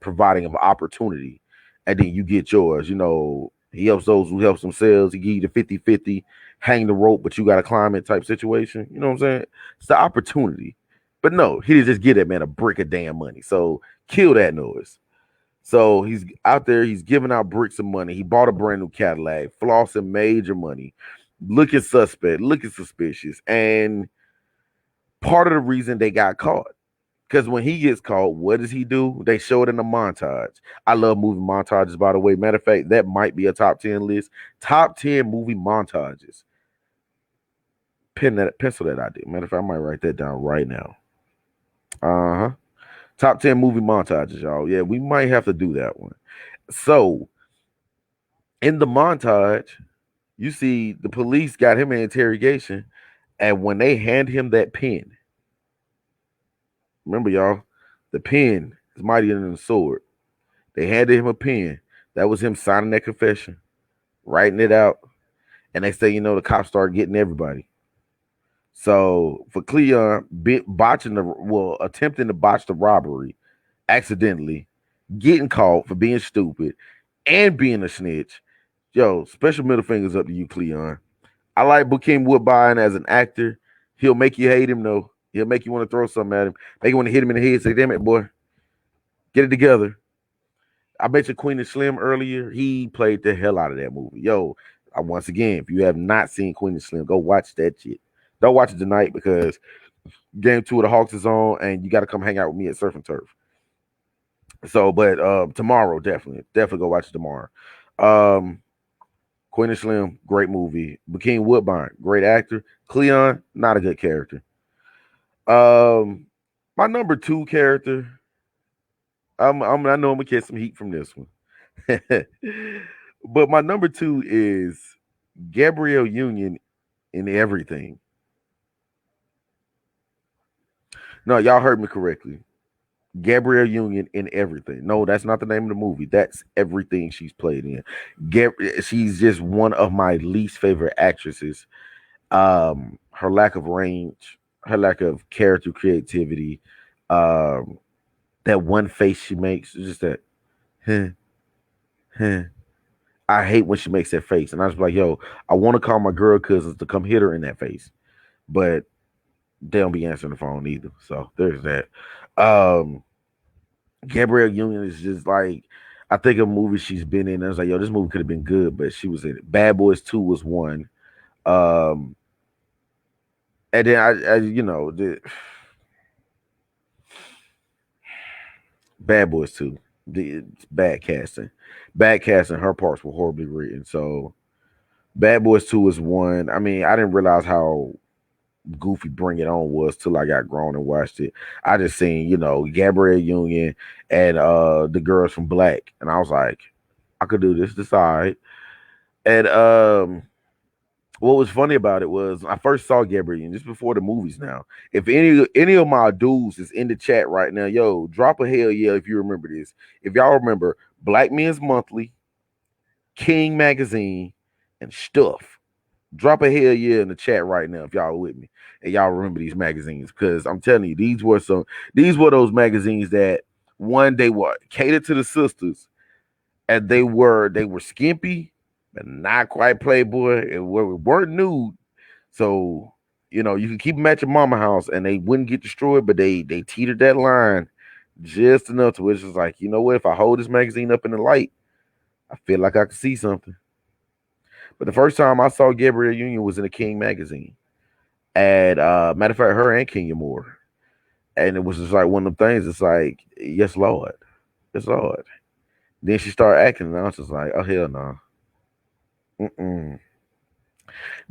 providing of opportunity, and then you get yours. You know, he helps those who helps themselves. He give you the 50-50, hang the rope, but you got to climb it type situation. You know what I'm saying? It's the opportunity. But no, he didn't just give that man a brick of damn money. So kill that noise. So he's out there, he's giving out bricks of money. He bought a brand new Cadillac, flossing major money, looking suspect, looking suspicious. And part of the reason they got caught Because when he gets caught, what does he do? They show it in the montage. I love movie montages, by the way. Matter of fact, that might be a top 10 list. Top 10 movie montages. Pencil that idea. Matter of fact, I might write that down right now. Uh-huh. Top 10 movie montages, y'all. Yeah, we might have to do that one. So in the montage, you see the police got him in interrogation, and when they hand him that pen, remember, y'all, the pen is mightier than the sword. They handed him a pen. That was him signing that confession, writing it out. And they say, the cops start getting everybody. So for Cleon attempting to botch the robbery accidentally, getting caught for being stupid and being a snitch, yo, special middle fingers up to you, Cleon. I like Bokeem Woodbine as an actor. He'll make you hate him, though. He'll make you want to throw something at him. Make you want to hit him in the head. Say, damn it, boy. Get it together. I mentioned Queen and Slim earlier. He played the hell out of that movie. Yo, once again, if you have not seen Queen and Slim, go watch that shit. Don't watch it tonight because game 2 of the Hawks is on and you got to come hang out with me at Surf and Turf. So, but tomorrow, definitely go watch it tomorrow. Queen and Slim, great movie. Bokeem Woodbine, great actor. Cleon, not a good character. My number 2 character, I know I'm gonna get some heat from this one. But my number 2 is Gabrielle Union in Everything. No, y'all heard me correctly. Gabrielle Union in Everything. No, that's not the name of the movie. That's everything she's played in. She's just one of my least favorite actresses. Her lack of range, her lack of character creativity, that one face she makes, just that, huh, huh. I hate when she makes that face, and I was like, "Yo, I want to call my girl cousins to come hit her in that face," but they don't be answering the phone either. So there's that. Um, Gabrielle Union is just like, I think of movies she's been in. I was like, "Yo, this movie could have been good," but she was in it. Bad Boys 2 was one. Um, and then the Bad Boys 2, it's bad casting. Bad casting. Her parts were horribly written. So Bad Boys 2 was one. I mean, I didn't realize how goofy Bring It On was till I got grown and watched it. I just seen, Gabrielle Union and the girls from Black. And I was like, I could do this, decide. And what was funny about it was I first saw Gabrielle Union just before the movies now. If any of my dudes is in the chat right now, yo, drop a hell yeah if you remember this. If y'all remember Black Men's Monthly, King Magazine, and Stuff. Drop a hell yeah in the chat right now if y'all with me and y'all remember these magazines, because I'm telling you, these were those magazines that one, they were catered to the sisters, and they were skimpy but not quite Playboy and weren't nude. So you could keep them at your mama house and they wouldn't get destroyed, but they teetered that line just enough to which is like, you know what, if I hold this magazine up in the light, I feel like I could see something. But the first time I saw Gabrielle Union was in a King magazine. And matter of fact, her and Kenya Moore. And it was just like one of them things. It's like, yes, Lord. Yes, Lord. Then she started acting, and I was just like, oh, hell no. Mm-mm.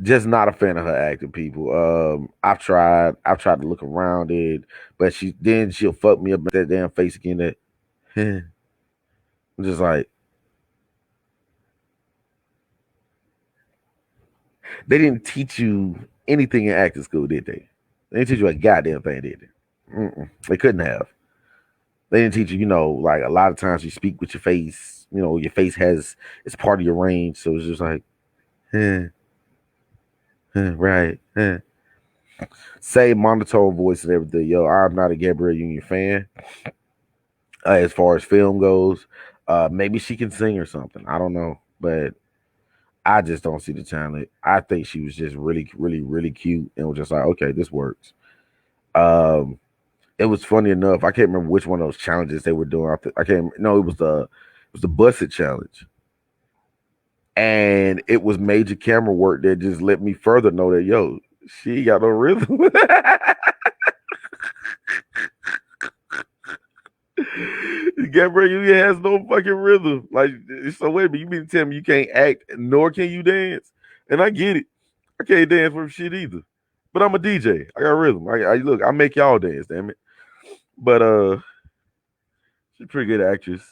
Just not a fan of her acting, people. I've tried to look around it, but she'll fuck me up with that damn face again. That I'm just like, they didn't teach you anything in acting school, did they? They didn't teach you a goddamn thing, did they? They couldn't have. They didn't teach you, like a lot of times you speak with your face. Your face it's part of your range, so it's just like, right, same monotone voice and everything. Yo, I'm not a Gabrielle Union fan as far as film goes. Maybe she can sing or something. I don't know, but I just don't see the talent. I think she was just really, really, really cute and was just like, okay, this works. Um, it was funny enough. I can't remember which one of those challenges they were doing. I can't. No, it was the Busset challenge, and it was major camera work that just let me further know that, yo, she got no rhythm. Gabrielle Union has no fucking rhythm. Like, so wait a minute, you mean to tell me you can't act nor can you dance? And I get it. I can't dance for shit either. But I'm a DJ. I got rhythm. I look, I make y'all dance, damn it. But she's a pretty good actress.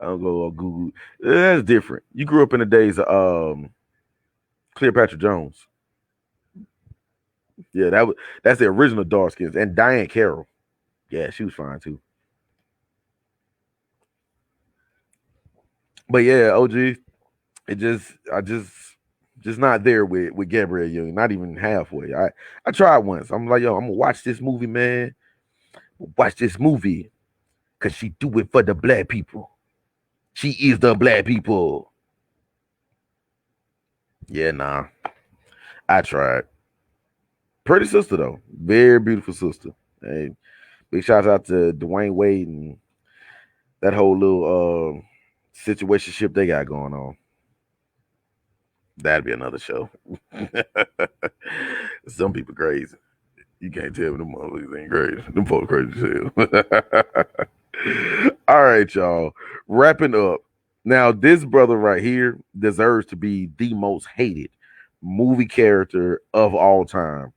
I'll go on Google. That's different. You grew up in the days of Cleopatra Jones. Yeah, that's the original dark skins. And Diane Carroll. Yeah, she was fine too. But yeah, OG, I just not there with Gabrielle Union, not even halfway. I tried once. I'm like, yo, I'm gonna watch this movie, man. Watch this movie. Cause she do it for the black people. She is the black people. Yeah, nah. I tried. Pretty sister though. Very beautiful sister. Hey, big shout out to Dwayne Wade and that whole little situationship they got going on. That'd be another show. Some people crazy. You can't tell me them motherfuckers ain't crazy. Them folks crazy as hell. All right, y'all. Wrapping up. Now, this brother right here deserves to be the most hated movie character of all time.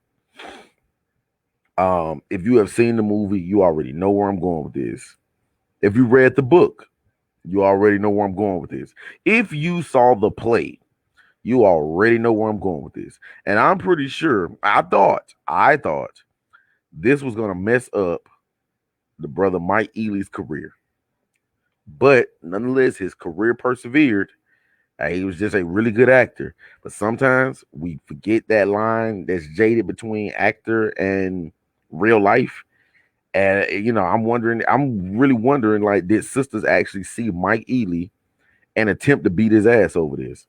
If you have seen the movie, you already know where I'm going with this. If you read the book, you already know where I'm going with this. If you saw the play, you already know where I'm going with this. And I'm pretty sure I thought this was gonna mess up the brother Mike Ealy's career. But nonetheless, his career persevered. He was just a really good actor. But sometimes we forget that line that's jaded between actor and real life. And I'm really wondering, like, did sisters actually see Mike Ealy and attempt to beat his ass over this?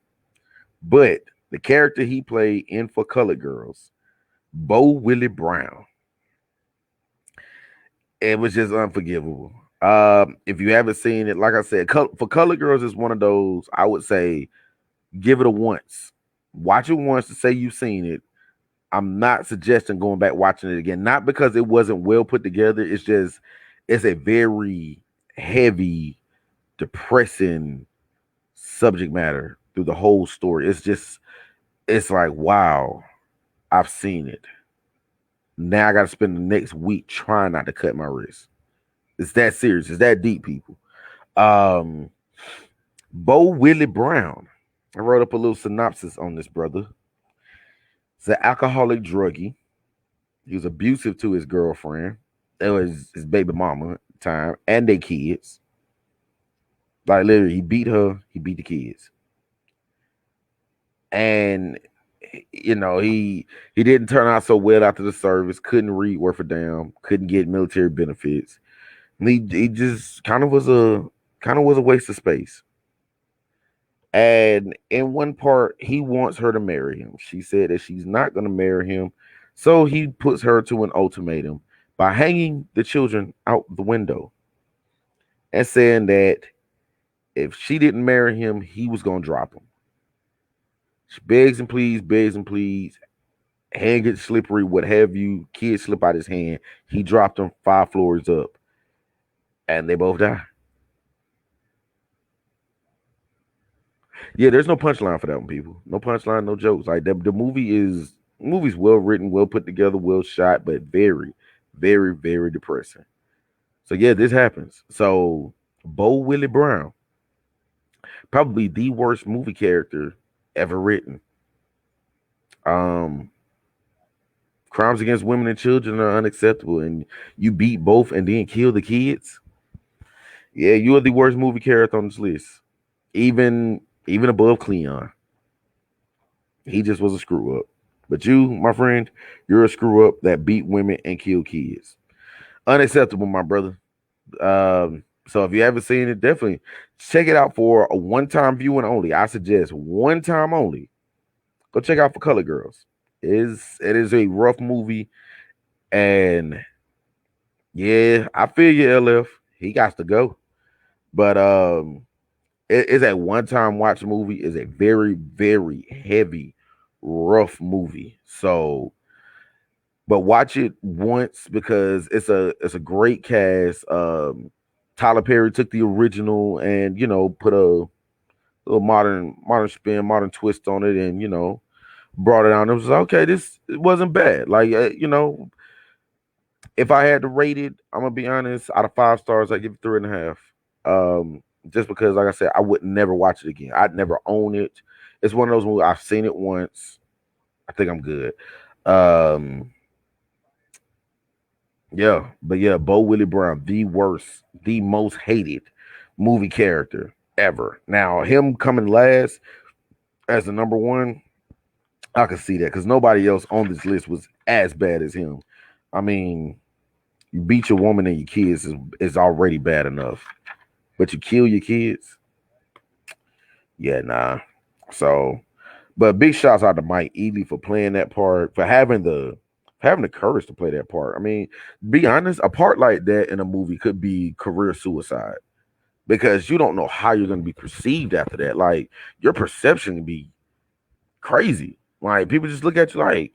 But the character he played in For Colored Girls, Bo Willie Brown, it was just unforgivable. If you haven't seen it, like I said, For Colored Girls is one of those, I would say, give it a once. Watch it once to say you've seen it. I'm not suggesting going back watching it again, not because it wasn't well put together. It's just it's a very heavy, depressing subject matter through the whole story. It's like, wow, I've seen it. Now I got to spend the next week trying not to cut my wrist. It's that serious. It's that deep, people. Um, Bo Willie Brown. I wrote up a little synopsis on this brother. He's an alcoholic druggie. He was abusive to his girlfriend. It was his baby mama at the time and their kids. Like literally, he beat her. He beat the kids. And he didn't turn out so well after the service. Couldn't read worth a damn. Couldn't get military benefits. And he just kind of was a waste of space. And in one part, he wants her to marry him. She said that she's not going to marry him. So he puts her to an ultimatum by hanging the children out the window and saying that if she didn't marry him, he was going to drop him. She begs and pleads. Hand gets slippery, what have you. Kids slip out his hand. He dropped them 5 floors up, and they both die. Yeah, there's no punchline for that one, people. No punchline, no jokes. Like the movie's well written, well put together, well shot, but very, very, very depressing. So yeah, this happens. So Bo Willie Brown, probably the worst movie character ever written. Um, Crimes against women and children are unacceptable, and you beat both and then kill the kids. Yeah, you are the worst movie character on this list, even above Cleon. He just was a screw up. But you, my friend, you're a screw up that beat women and killed kids. Unacceptable, my brother. So if you haven't seen it, definitely check it out for a one-time viewing only. I suggest one time only. Go check out For Color Girls. It is a rough movie, and yeah, I feel you, LF. He got to go, but it's a one-time watch movie. Is a very very heavy, rough movie. So but watch it once because it's a great cast. Tyler Perry took the original and put a little modern spin, modern twist on it, and brought it on. It was like, okay, this it wasn't bad. Like if I had to rate it, I'm gonna be honest. Out of 5 stars, I give it 3.5. Just because, like I said, I would never watch it again. I'd never own it. It's one of those movies I've seen it once. I think I'm good. Um, yeah, but yeah, Bo Willie Brown, the worst, the most hated movie character ever. Now, him coming last as the number one, I can see that because nobody else on this list was as bad as him. I mean, you beat your woman and your kids is already bad enough, but you kill your kids, yeah, nah. So, but big shouts out to Mike Ealy for playing that part, for having the courage to play that part. I mean, be honest, a part like that in a movie could be career suicide because you don't know how you're going to be perceived after that. Like your perception can be crazy. Like people just look at you like,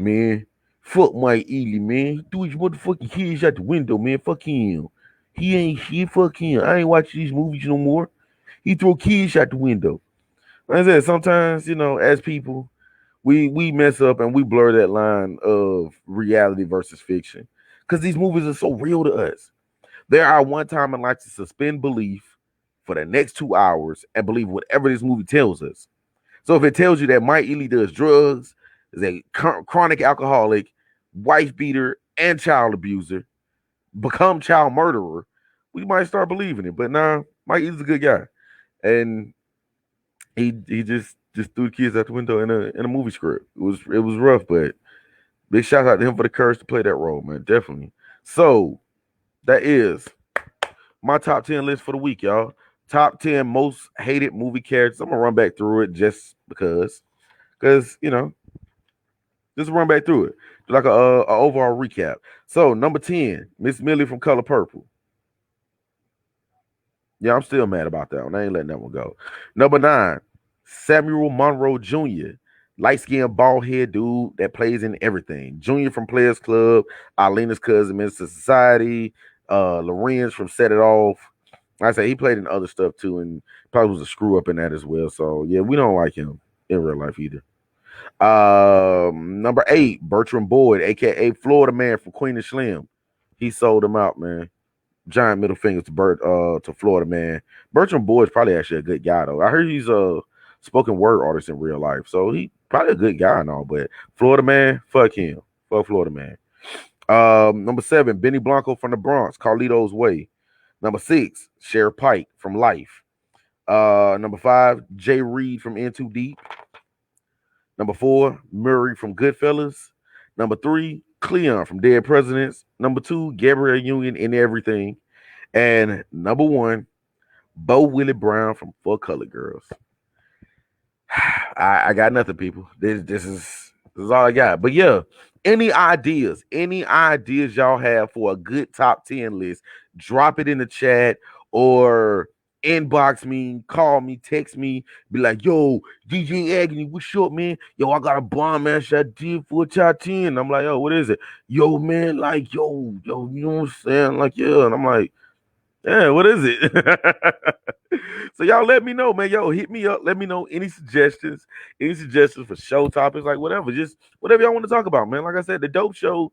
man, fuck Mike Ealy, man. Threw his motherfucking kids out the window, man. Fuck him. He ain't shit. Fuck him. I ain't watching these movies no more. He throw kids out the window. Like I said, sometimes, as people, we mess up and we blur that line of reality versus fiction. Because these movies are so real to us. There are one time in life to suspend belief for the next 2 hours and believe whatever this movie tells us. So if it tells you that Mike Ely does drugs, is a chronic alcoholic, wife beater, and child abuser, become child murderer, we might start believing it. But nah, Mike Ely's a good guy, and he just threw the kids out the window in a movie script. It was rough, but big shout out to him for the courage to play that role, man. Definitely. So that is my top 10 list for the week, y'all. Top 10 most hated movie characters. I'm gonna run back through it just because just run back through it, like a overall recap. So number 10, Miss Millie from Color Purple. Yeah, I'm still mad about that one. I ain't letting that one go. Number 9, Samuel Monroe Jr., light skinned bald head dude that plays in everything. Junior from Players Club, Alina's cousin, Mr. Society, Lorenz from Set It Off. Like I say he played in other stuff too, and probably was a screw up in that as well. So yeah, we don't like him in real life either. Number 8, Bertram Boyd, aka Florida Man from Queen and Slim. He sold him out, man. Giant middle fingers to to Florida Man. Bertram Boyd's probably actually a good guy though. I heard he's a spoken word artist in real life, so he probably a good guy and all. But Florida Man, fuck him, fuck Florida Man. Number 7, Benny Blanco from the Bronx, Carlito's Way. Number 6, Sheriff Pike from Life. Number 5, Jay Reed from In Too Deep. Number 4, Murray from Goodfellas. Number 3, Cleon from Dead Presidents. Number 2, Gabrielle Union in Everything. And number 1, Bo Willie Brown from Four Color Girls. I got nothing, people. This is all I got. But yeah, any ideas? Any ideas y'all have for a good top 10 list? Drop it in the chat or inbox me, call me, text me, be like, yo, DJ Agony, what's up, man? Yo, I got a bomb ass idea for a top 10. I'm like, yo, what is it? Yo, man, like, yo, you know what I'm saying? Like, yeah. And I'm like, yeah, what is it? So y'all let me know, man. Yo, hit me up. Let me know any suggestions for show topics, like whatever. Just whatever y'all want to talk about, man. Like I said, the dope show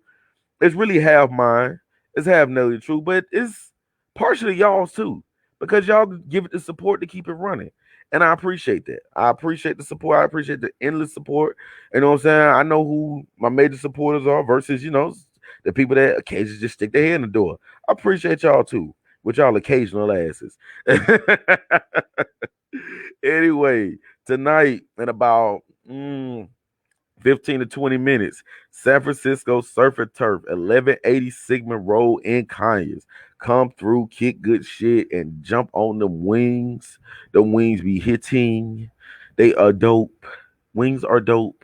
is really half mine. It's half Nelly True, but it's partially y'all's too. Because y'all give it the support to keep it running. And I appreciate that. I appreciate the support. I appreciate the endless support. You know what I'm saying? I know who my major supporters are versus, the people that occasionally just stick their head in the door. I appreciate y'all too with y'all occasional asses. Anyway, tonight in about 15 to 20 minutes, San Francisco Surf and Turf, 1180 Sigmund Road in Conyers. Come through, kick good shit, and jump on the wings. The wings be hitting. They are dope. Wings are dope.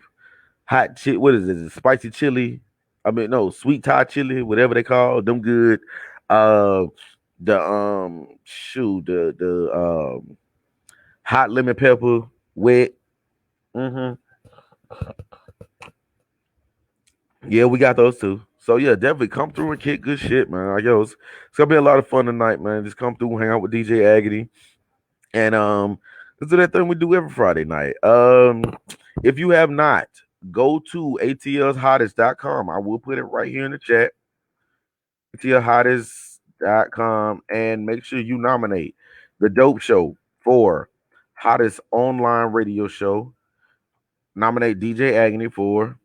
Hot chili, what is it? Spicy chili. I mean, no, sweet Thai chili, whatever they call them good. Uh the hot lemon pepper, wet. hmm Yeah, we got those too. So yeah, definitely come through and kick good shit, man. Like, yo, it's gonna be a lot of fun tonight, man. Just come through, hang out with DJ Agony, and let's do that thing we do every Friday night. If you have not, go to atlshottest.com. I will put it right here in the chat. atlhottest.com, and make sure you nominate the Dope Show for hottest online radio show. Nominate DJ Agony for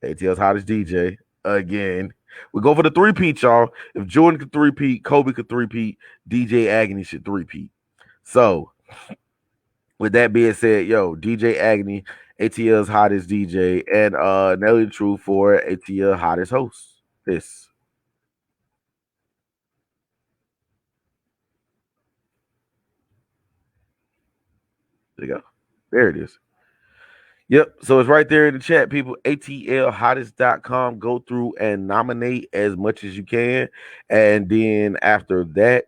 ATL's hottest DJ again. We go for the three-peat, y'all. If Jordan could three-peat, Kobe could three-peat, DJ Agony should three-peat. So, with that being said, yo, DJ Agony, ATL's hottest DJ, and Nelly the Truth for ATL hottest host. This. There you go. There it is. Yep. So it's right there in the chat, people. ATLhottest.com. Go through and nominate as much as you can. And then after that,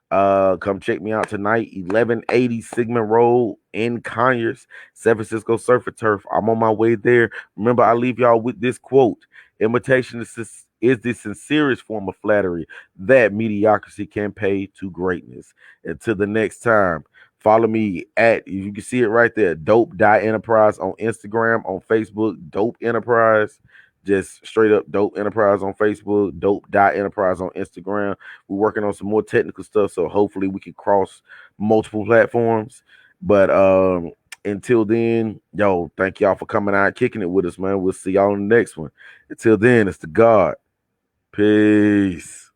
come check me out tonight, 1180 Sigmund Road in Conyers, San Francisco Surf and Turf. I'm on my way there. Remember, I leave y'all with this quote: imitation is the sincerest form of flattery that mediocrity can pay to greatness. Until the next time, follow me at, you can see it right there, Dope Enterprise on Instagram, on Facebook, Dope Enterprise. Just straight up Dope Enterprise on Facebook, Dope Enterprise on Instagram. We're working on some more technical stuff, so hopefully we can cross multiple platforms. But until then, yo, thank y'all for coming out, kicking it with us, man. We'll see y'all in the next one. Until then, it's the God. Peace.